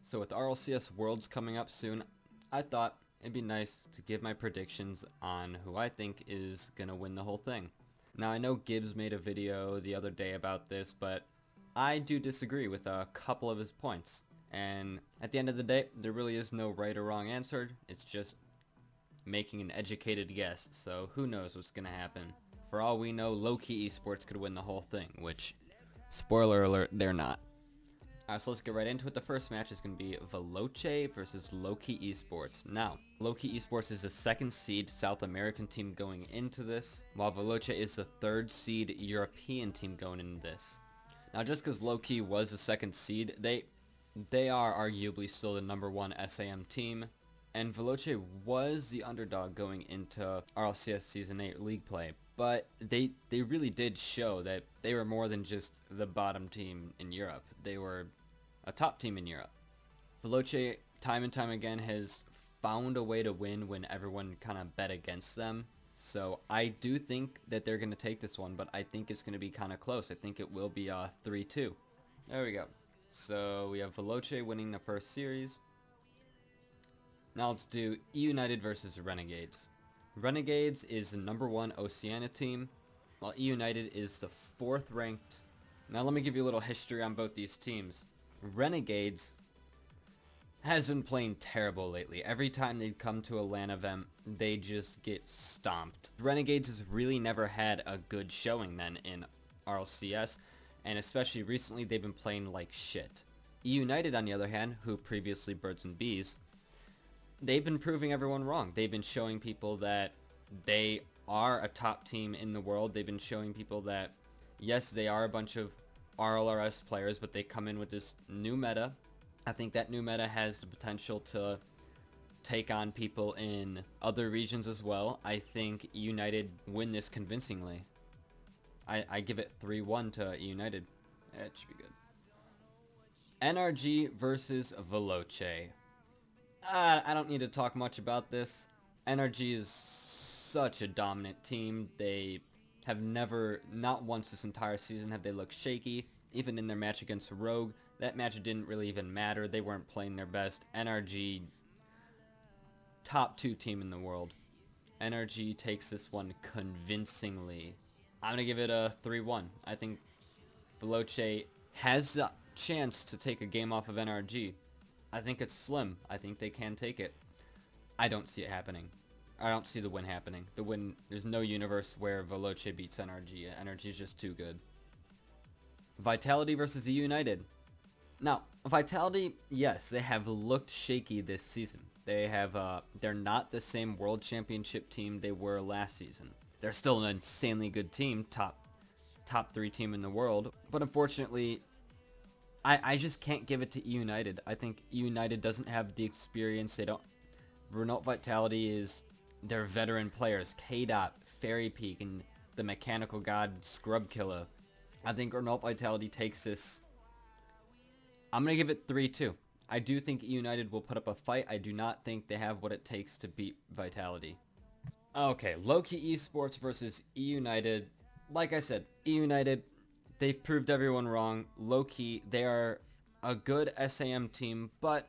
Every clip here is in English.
So with RLCS Worlds coming up soon, I thought it'd be nice to give my predictions on who I think is going to win the whole thing. Now I know Gibbs made a video the other day about this, but I do disagree with a couple of his points. And at the end of the day, there really is no right or wrong answer. It's just making an educated guess, so who knows what's going to happen. For all we know, low-key esports could win the whole thing, which, spoiler alert, they're not. Alright, so let's get right into it. The first match is going to be Veloce versus Low-Key Esports. Now, Low-Key Esports is the second seed South American team going into this, while Veloce is the third seed European team going into this. Now, just because Low-Key was the second seed, they are arguably still the number one SAM team, and Veloce was the underdog going into RLCS Season 8 league play. But they really did show that they were more than just the bottom team in Europe. They were a top team in Europe. Veloce, time and time again, has found a way to win when everyone kind of bet against them. So I do think that they're going to take this one, but I think it's going to be kind of close. I think it will be 3-2. There we go. So we have Veloce winning the first series. Now let's do E United versus Renegades. Renegades is the number one Oceania team, while E United is the 4th ranked. Now let me give you a little history on both these teams. Renegades has been playing terrible lately. Every time they come to a LAN event, they just get stomped. Renegades has really never had a good showing then in RLCS, and especially recently they've been playing like shit. E United, on the other hand, who previously Birds and Bees, they've been proving everyone wrong. They've been showing people that they are a top team in the world. They've been showing people that, yes, they are a bunch of Rlrs players, but they come in with this new meta. I think that new meta has the potential to take on people in other regions as well. I think United win this convincingly. I give it 3-1 to United. That should be good. NRG versus Veloce. I don't need to talk much about this. NRG is such a dominant team. They have never, not once this entire season, have they looked shaky. Even in their match against Rogue, that match didn't really even matter. They weren't playing their best. NRG, top 2 team in the world. NRG takes this one convincingly. I'm going to give it a 3-1. I think Veloce has a chance to take a game off of NRG. I think it's slim. I think they can take it. I don't see it happening. I don't see the win happening. The win, there's no universe where Veloce beats NRG. NRG is just too good. Vitality versus E United. Now, Vitality, yes, they have looked shaky this season. They're not the same World Championship team they were last season. They're still an insanely good team, top 3 team in the world. But unfortunately, I just can't give it to E United. I think E United doesn't have the experience. They don't. Renault Vitality is their veteran players. K-Dot, Fairy Peak, and the Mechanical God Scrub Killer. I think Renault Vitality takes this. I'm going to give it 3-2. I do think E United will put up a fight. I do not think they have what it takes to beat Vitality. Okay, Low-Key Esports versus E United. Like I said, E United, they've proved everyone wrong. Low-key, they are a good SAM team, but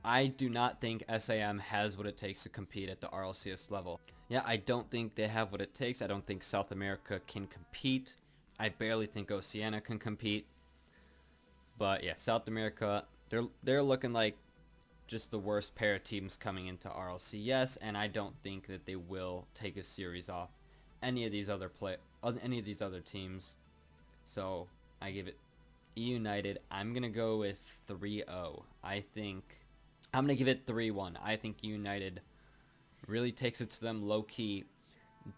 I do not think SAM has what it takes to compete at the RLCS level. Yeah, I don't think they have what it takes. I don't think South America can compete. I barely think Oceania can compete. But yeah, South America, they're looking like just the worst pair of teams coming into RLCS, and I don't think that they will take a series off any of these other teams. So I give it E United. I'm going to go with 3-0. I think I'm going to give it 3-1. I think United really takes it to them low-key.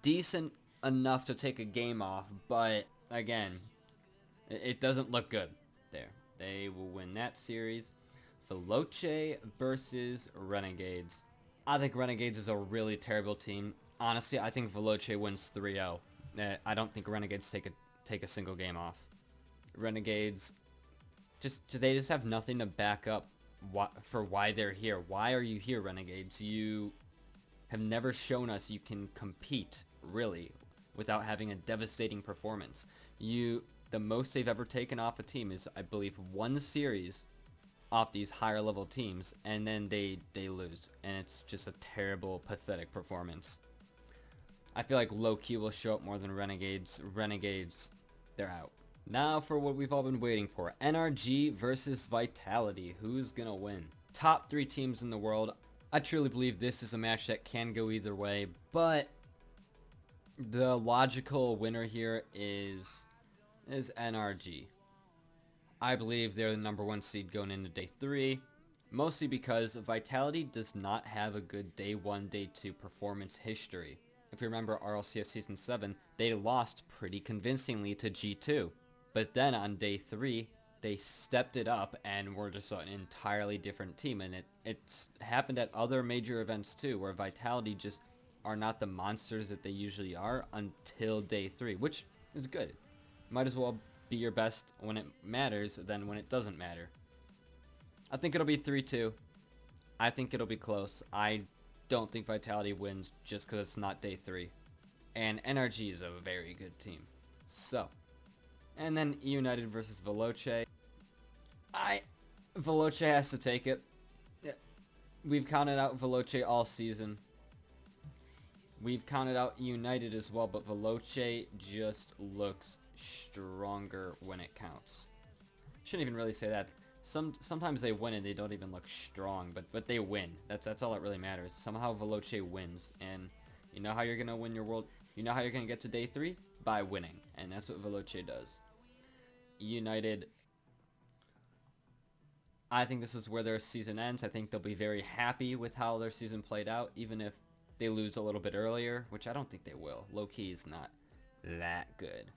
Decent enough to take a game off, but again, it doesn't look good there. They will win that series. Veloce versus Renegades. I think Renegades is a really terrible team. Honestly, I think Veloce wins 3-0. I don't think Renegades take a single game off. Renegades, they just have nothing to back up for why they're here. Why are you here, Renegades? You have never shown us you can compete, really, without having a devastating performance. The most they've ever taken off a team is, I believe, one series off these higher level teams, and then they lose, and it's just a terrible, pathetic performance. I feel like low-key will show up more than Renegades. Renegades, they're out. Now for what we've all been waiting for. NRG versus Vitality. Who's gonna win? Top 3 teams in the world. I truly believe this is a match that can go either way, but the logical winner here is NRG. I believe they're the number 1 seed going into day 3, mostly because Vitality does not have a good day 1, day 2 performance history. If you remember RLCS Season 7, they lost pretty convincingly to G2. But then on day 3, they stepped it up and were just an entirely different team. And it's happened at other major events too, where Vitality just are not the monsters that they usually are until day 3, which is good. Might as well be your best when it matters than when it doesn't matter. I think it'll be 3-2. I think it'll be close. I don't think Vitality wins just because it's not day 3. And NRG is a very good team. So, and then United versus Veloce. Veloce has to take it. We've counted out Veloce all season. We've counted out United as well, but Veloce just looks stronger when it counts. Shouldn't even really say that. Sometimes they win and they don't even look strong, but they win. That's all that really matters. Somehow Veloce wins, and you know how you're gonna win your world. You know how you're gonna get to day 3? By winning, and that's what Veloce does. United, I think this is where their season ends. I think they'll be very happy with how their season played out, even if they lose a little bit earlier, which I don't think they will. Low-key is not that good.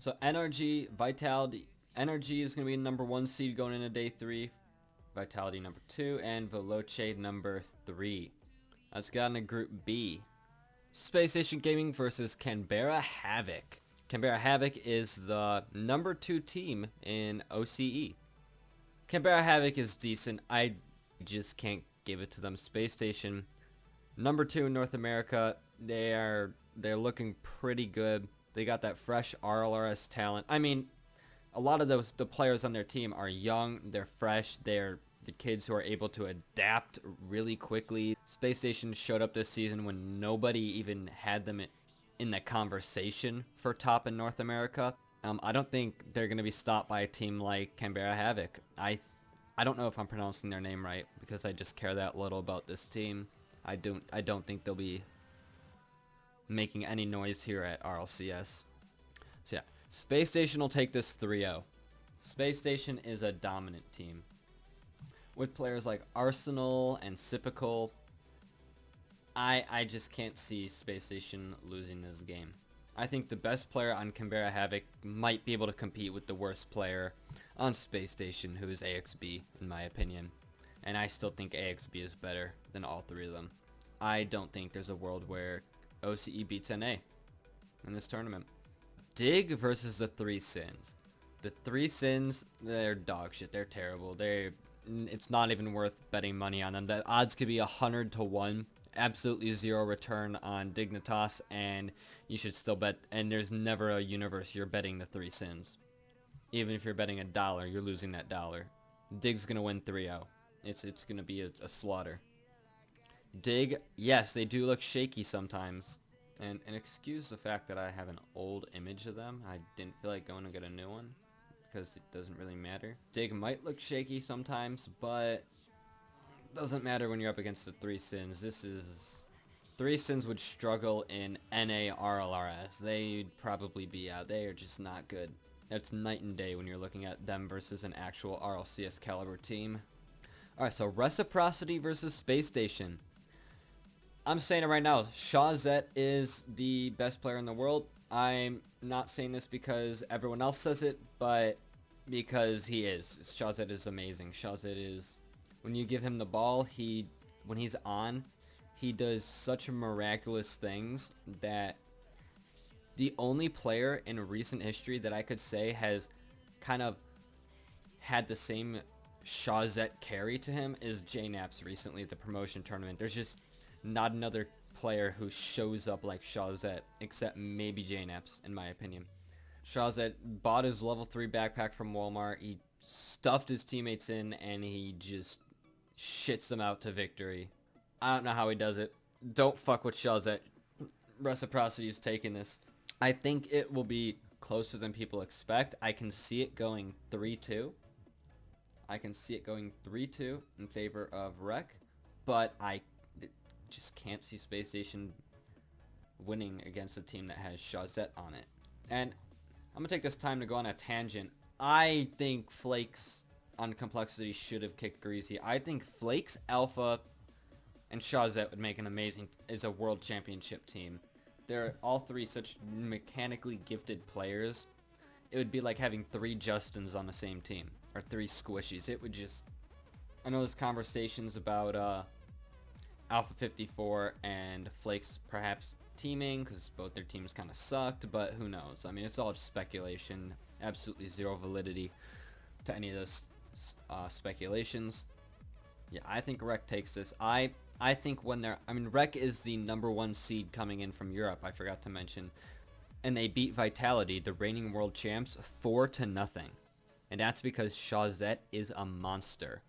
So NRG, Vitality. NRG is going to be number 1 seed going into day 3. Vitality number 2. And Veloce number 3. Let's get on to Group B. Space Station Gaming versus Canberra Havoc. Canberra Havoc is the number 2 team in OCE. Canberra Havoc is decent. I just can't give it to them. Space Station, number 2 in North America. They're looking pretty good. They got that fresh Rlrs talent. I mean, a lot of the players on their team are young, they're fresh, they're the kids who are able to adapt really quickly. Space Station showed up this season when nobody even had them in the conversation for top in North America. I don't think they're going to be stopped by a team like Canberra Havoc. I don't know if I'm pronouncing their name right because I just care that little about this team. I don't think they'll be making any noise here at RLCS. So yeah, Space Station will take this 3-0. Space Station is a dominant team. With players like Arsenal and Sipical, I just can't see Space Station losing this game. I think the best player on Canberra Havoc might be able to compete with the worst player on Space Station, who is AXB, in my opinion. And I still think AXB is better than all 3 of them. I don't think there's a world where OCE beats NA in this tournament. Dig versus the 3 Sins. The 3 Sins, they're dog shit. They're terrible. It's not even worth betting money on them. The odds could be 100 to 1. Absolutely 0 return on Dignitas, and you should still bet. And there's never a universe you're betting the 3 Sins. Even if you're betting $1, you're losing that dollar. Dig's gonna win 3-0. It's gonna be a slaughter. Dig, yes, they do look shaky sometimes. And excuse the fact that I have an old image of them. I didn't feel like going to get a new one because it doesn't really matter. Dig might look shaky sometimes, but doesn't matter when you're up against the 3 Sins. 3 Sins would struggle in NA Rlrs. They'd probably be out. They are just not good. It's night and day when you're looking at them versus an actual RLCS caliber team. Alright, so Reciprocity versus Space Station. I'm saying it right now. Shawzet is the best player in the world. I'm not saying this because everyone else says it, but because he is. Shawzet is amazing. Shawzet is... When you give him the ball, when he's on, he does such miraculous things that the only player in recent history that I could say has kind of had the same Shawzet carry to him is JNaps recently at the promotion tournament. There's just not another player who shows up like Shawzet, except maybe JNaps, in my opinion. Shawzet bought his level 3 backpack from Walmart. He stuffed his teammates in, and he just shits them out to victory. I don't know how he does it. Don't fuck with Shawzet. Reciprocity is taking this. I think it will be closer than people expect. I can see it going 3-2. I can see it going 3-2 in favor of Rec, but I just can't see Space Station winning against a team that has Shawzet on it. And I'm going to take this time to go on a tangent. I think Flakes on Complexity should have kicked Greasy. I think Flakes, Alpha, and Shawzet would make an amazing, is a world championship team. They're all three such mechanically gifted players. It would be like having 3 Justins on the same team, or 3 Squishies. It would just, I know there's conversations about Alpha 54 and Flakes perhaps teaming, because both their teams kind of sucked, but who knows? I mean, it's all just speculation. Absolutely zero validity to any of those speculations. Yeah, I think Rec takes this. I think when they're, I mean, Rec is the #1 seed coming in from Europe, I forgot to mention. And they beat Vitality, the reigning world champs, 4-0. And that's because Shawzet is a monster.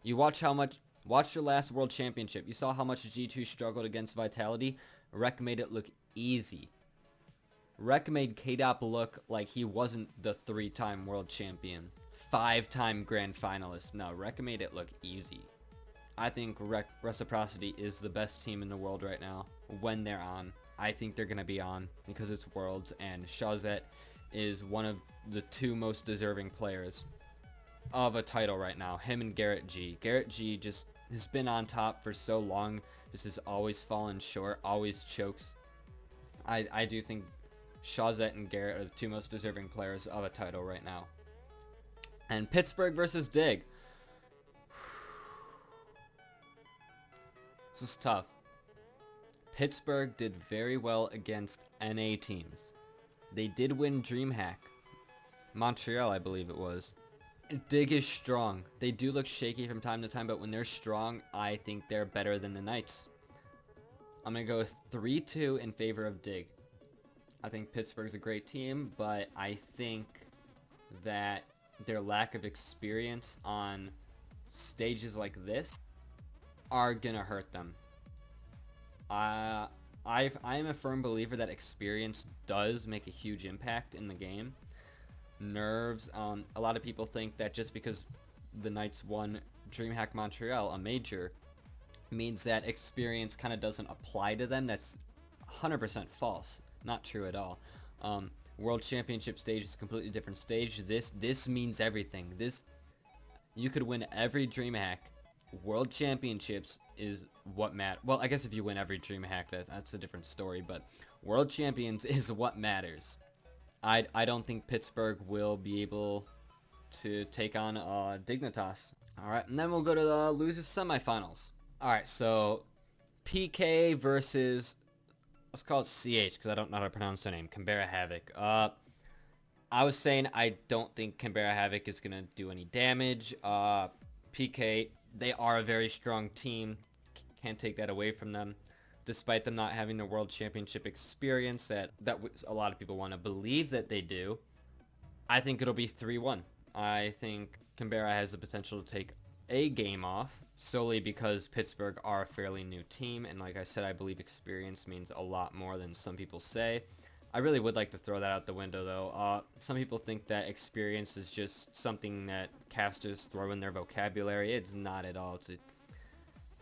You watch their last world championship. You saw how much G2 struggled against Vitality. Rec made it look easy. Rec made KDOP look like he wasn't the 3-time world champion, 5-time grand finalist. No, Rec made it look easy. I think Reciprocity is the best team in the world right now when they're on. I think they're going to be on because it's Worlds, and Shawzet is one of the 2 most deserving players of a title right now. Him and Garrett G. Garrett G just has been on top for so long. This has always fallen short, always chokes. I do think Shawzet and Garrett are the 2 most deserving players of a title right now. And Pittsburgh versus Dig. This is tough. Pittsburgh did very well against NA teams. They did win DreamHack. Montreal, I believe it was. Dig is strong. They do look shaky from time to time, but when they're strong, I think they're better than the Knights. I'm going to go with 3-2 in favor of Dig. I think Pittsburgh's a great team, but I think that their lack of experience on stages like this are going to hurt them. I am a firm believer that experience does make a huge impact in the game. Nerves, a lot of people think that just because the Knights won DreamHack Montreal, a major, means that experience kind of doesn't apply to them. That's 100% false. Not true at all. World Championship stage is a completely different stage. This means everything. You could win every DreamHack. World Championships is what matters. Well, I guess if you win every DreamHack, that's a different story, but World Champions is what matters. I don't think Pittsburgh will be able to take on Dignitas. Alright, and then we'll go to the losers semifinals. Alright, so PK versus, let's call it CH, because I don't know how to pronounce their name, Canberra Havoc. I was saying I don't think Canberra Havoc is going to do any damage. PK, they are a very strong team. Can't take that away from them. Despite them not having the World Championship experience that a lot of people want to believe that they do, I think it'll be 3-1. I think Canberra has the potential to take a game off solely because Pittsburgh are a fairly new team, and like I said, I believe experience means a lot more than some people say. I really would like to throw that out the window, though. Some people think that experience is just something that casters throw in their vocabulary. It's not at all.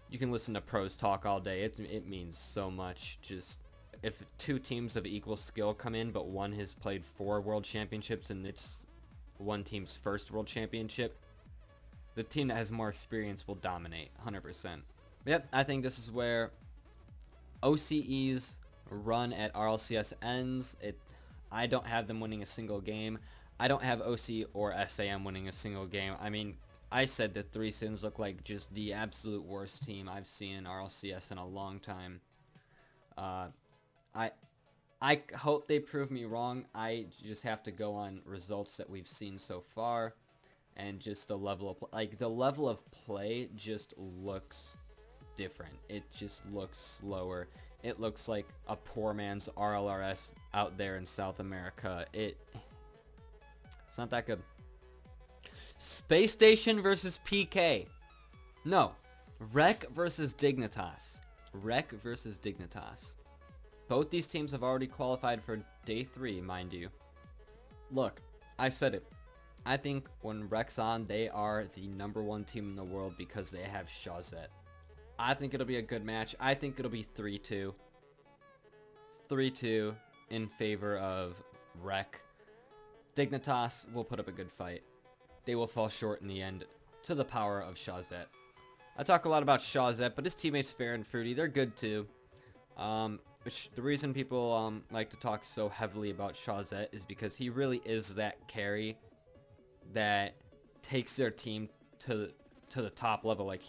You can listen to pros talk all day. It means so much. Just if 2 teams of equal skill come in, but one has played 4 world championships and it's one team's first world championship, the team that has more experience will dominate 100%. Yep, I think this is where OCE's run at RLCS ends. I don't have them winning a single game. I don't have OC or SAM winning a single game. I mean, I said that 3 Sins look like just the absolute worst team I've seen in RLCS in a long time. I hope they prove me wrong. I just have to go on results that we've seen so far, and just the level of play just looks different. It just looks slower. It looks like a poor man's Rlrs out there in South America. It's not that good. Space Station versus PK. No. Rec versus Dignitas. Rec versus Dignitas. Both these teams have already qualified for day 3, mind you. Look, I said it. I think when Rec's on, they are the #1 team in the world because they have Shawzet. I think it'll be a good match. I think it'll be 3-2. 3-2 in favor of Rec. Dignitas will put up a good fight. They will fall short in the end to the power of Shawzet. I talk a lot about Shawzet, but his teammates Fair and Fruity, they're good too. The reason people like to talk so heavily about Shawzet is because he really is that carry that takes their team to the top level. Like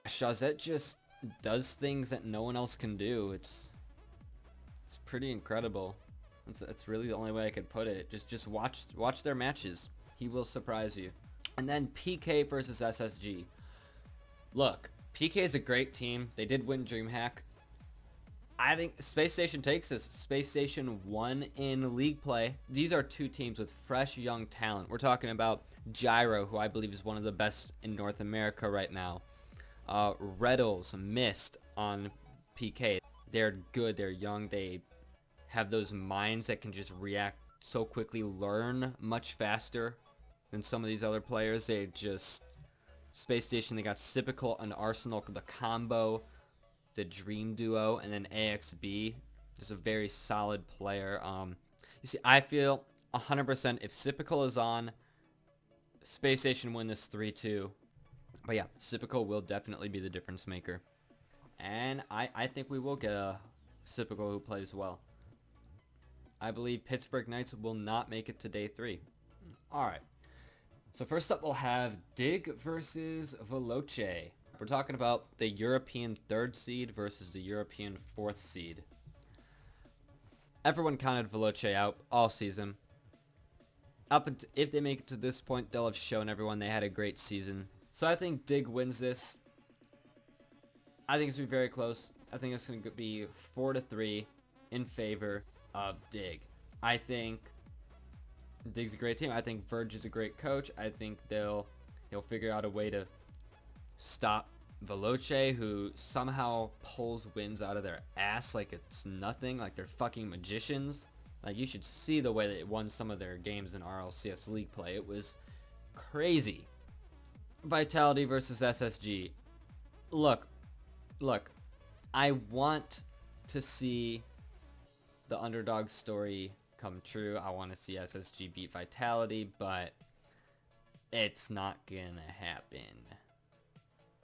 Shawzet just does things that no one else can do. It's pretty incredible. That's really the only way I could put it. Just watch their matches. He will surprise you. And then PK versus SSG. Look, PK is a great team. They did win DreamHack. I think Space Station takes this. Space Station won in league play. These are two teams with fresh young talent. We're talking about Gyro, who I believe is one of the best in North America right now. Rlcs, Mist on PK. They're good. They're young. They have those minds that can just react so quickly, learn much faster than some of these other players. They just... Space Station, they got Sipical and Arsenal, the combo, the Dream Duo, and then AXB. Just a very solid player. You see, I feel 100% if Sipical is on, Space Station win this 3-2. But yeah, Sipical will definitely be the difference maker. And I think we will get a Sipical who plays well. I believe Pittsburgh Knights will not make it to day 3. Alright. So first up we'll have Dig versus Veloce. We're talking about the European 3rd seed versus the European 4th seed. Everyone counted Veloce out all season. If they make it to this point, they'll have shown everyone they had a great season. So I think Dig wins this. I think it's going to be very close. I think it's going to be 4-3 in favor of Dig. I think Dig's a great team. I think Verge is a great coach. I think he'll figure out a way to stop Veloce, who somehow pulls wins out of their ass like it's nothing, like they're fucking magicians. Like, you should see the way they won some of their games in RLCS League play. It was crazy. Vitality versus SSG. Look, I want to see the underdog story come true. I want to see SSG beat Vitality, but it's not gonna happen.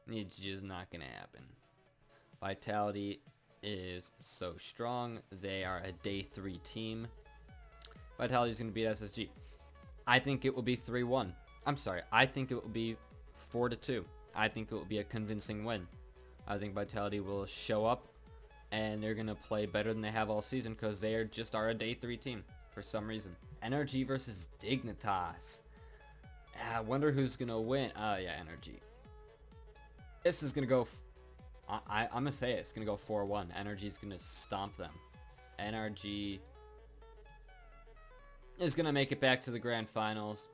It's just not gonna happen. Vitality is so strong. They are a day 3 team. Vitality is gonna beat SSG. I think it will be 3-1. I'm sorry. I think it will be 4-2. I think it will be a convincing win. I think Vitality will show up and they're gonna play better than they have all season because they are a day 3 team for some reason. Energy versus Dignitas. I wonder who's gonna win. Oh yeah, Energy. This is gonna go. I'm gonna say it's gonna go 4-1. Energy's gonna stomp them. NRG is gonna make it back to the grand finals.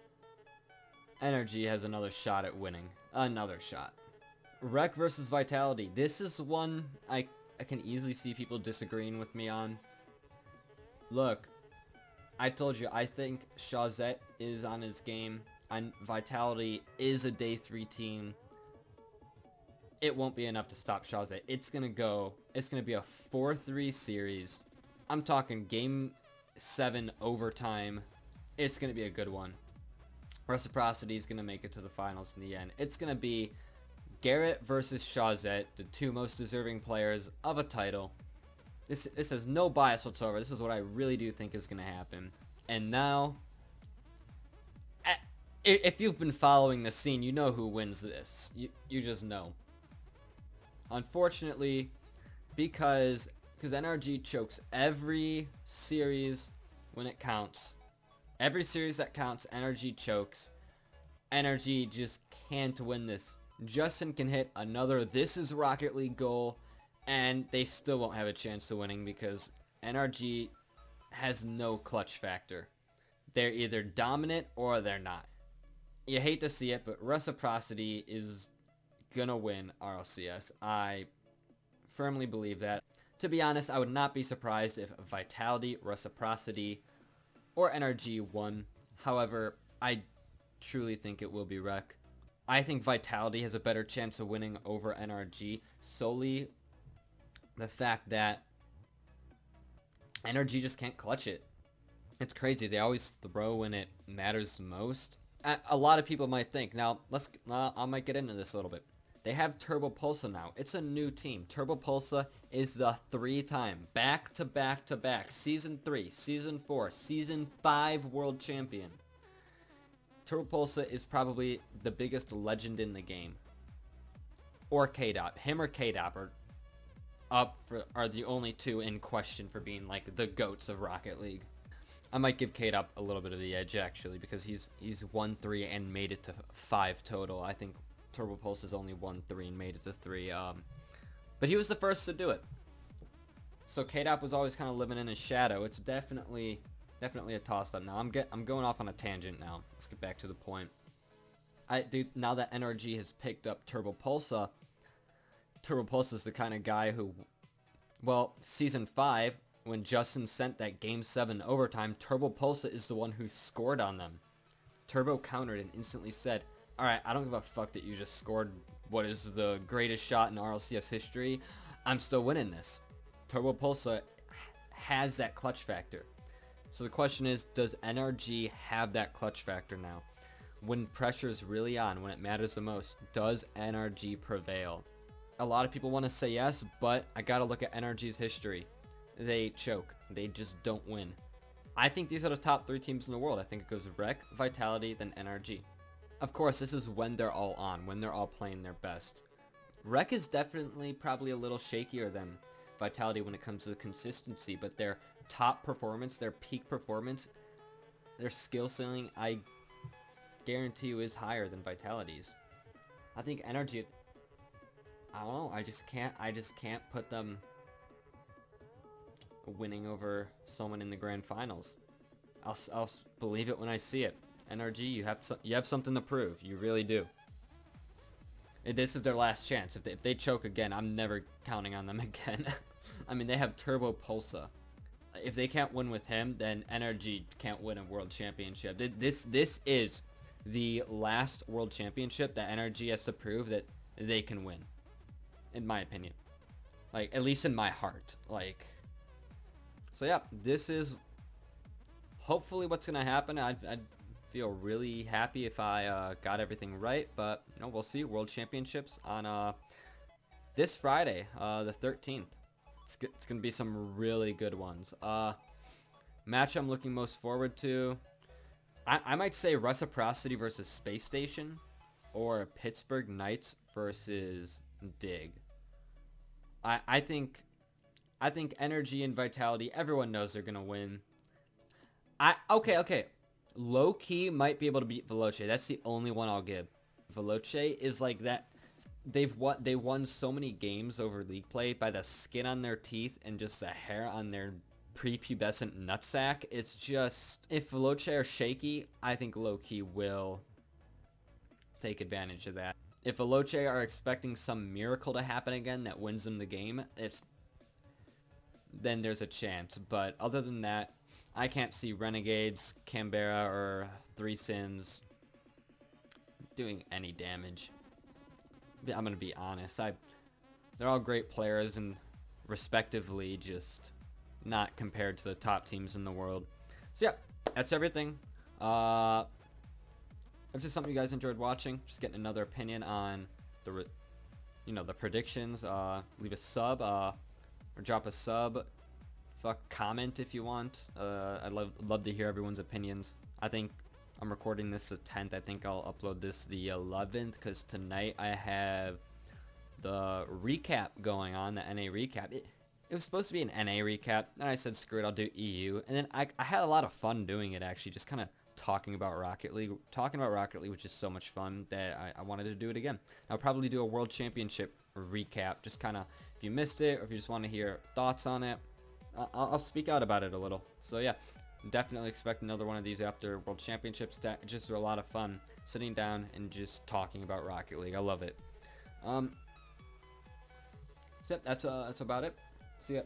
Energy has another shot at winning. Another shot. Rec versus Vitality. This is one I can easily see people disagreeing with me on. Look, I told you, I think Shawzet is on his game. And Vitality is a day 3 team. It won't be enough to stop Shawzet. It's gonna be a 4-3 series. I'm talking game 7 overtime. It's gonna be a good one. Reciprocity is gonna make it to the finals in the end. It's gonna be Garrett versus Shawzet, the 2 most deserving players of a title. This has no bias whatsoever. This is what I really do think is gonna happen. And now, if you've been following the scene, you know who wins this. You just know. Unfortunately, because NRG chokes every series when it counts. Every series that counts, NRG chokes. NRG just can't win this. Justin can hit another This Is Rocket League goal, and they still won't have a chance to winning because NRG has no clutch factor. They're either dominant or they're not. You hate to see it, but Reciprocity is gonna win RLCS. I firmly believe that. To be honest, I would not be surprised if Vitality, Reciprocity, or NRG won. However, I truly think it will be Rec. I think Vitality has a better chance of winning over NRG, solely the fact that NRG just can't clutch it. It's crazy. They always throw when it matters most. A lot of people might think, now I might get into this a little bit. They have Turbo Pulsa now. It's a new team. Turbo Pulsa is the 3-time, back-to-back, Season 3, Season 4, Season 5 World Champion. Turbo Pulsa is probably the biggest legend in the game. Or K-Dop. Him or K-Dop are the only two in question for being like the GOATs of Rocket League. I might give K-Dop a little bit of the edge actually, because he's won 3 and made it to 5 total. I think Turbo Pulse has only won 3 and made it to 3. But he was the first to do it. So K-Dop was always kind of living in his shadow. It's definitely a toss-up. Now I'm going off on a tangent now. Let's get back to the point. Now that NRG has picked up Turbo Pulsa is the kind of guy who, well, Season 5, when Justin sent that Game 7 overtime, Turbo Pulsa is the one who scored on them. Turbo countered and instantly said, alright, I don't give a fuck that you just scored what is the greatest shot in RLCS history. I'm still winning this. Turbo Pulsa has that clutch factor. So the question is, does NRG have that clutch factor now? When pressure is really on, when it matters the most, does NRG prevail? A lot of people want to say yes, but I gotta look at NRG's history. They choke. They just don't win. I think these are the top 3 teams in the world. I think it goes Rec, Vitality, then NRG. Of course, this is when they're all on, when they're all playing their best. Rec is definitely probably a little shakier than Vitality when it comes to consistency, but their top performance, their peak performance, their skill ceiling, I guarantee you is higher than Vitality's. I think NRG, I don't know, I just can't put them winning over someone in the grand finals. I'll believe it when I see it. NRG, you have something to prove. You really do. This is their last chance. If they choke again, I'm never counting on them again. I mean, they have Turbo Pulsa. If they can't win with him, then NRG can't win a world championship. This is the last world championship that NRG has to prove that they can win, in my opinion. Like, at least in my heart. Like, so yeah, this is hopefully what's gonna happen. I'd feel really happy if I got everything right, but you know, we'll see. World Championships on this Friday, the 13th. It's gonna be some really good ones. Match I'm looking most forward to, I might say Reciprocity versus Space Station, or Pittsburgh Knights versus Dig. I think NRG and Vitality, everyone knows they're gonna win. Okay. Low-key might be able to beat Veloce. That's the only one I'll give. Veloce is like that. They won so many games over league play by the skin on their teeth and just the hair on their prepubescent nutsack. It's just, if Veloce are shaky, I think low-key will take advantage of that. If Veloce are expecting some miracle to happen again that wins them the game, then there's a chance. But other than that, I can't see Renegades, Canberra, or 3 Sins doing any damage. I'm going to be honest. They're all great players and respectively just not compared to the top teams in the world. So yeah, that's everything. If this is something you guys enjoyed watching, just getting another opinion on the predictions, leave a sub or drop a sub. Comment if you want. I'd love to hear everyone's opinions. I think I'm recording this the 10th. I think I'll upload this the 11th because tonight I have the recap going on, the NA recap. It was supposed to be an NA recap, and I said screw it, I'll do EU. And then I had a lot of fun doing it actually, just kind of talking about Rocket League, which is so much fun that I wanted to do it again. I'll probably do a World Championship recap, just kind of if you missed it or if you just want to hear thoughts on it. I'll speak out about it a little. So yeah, Definitely expect another one of these after World Championships. Just a lot of fun sitting down and just talking about Rocket League. I love it. So that's about it. See ya.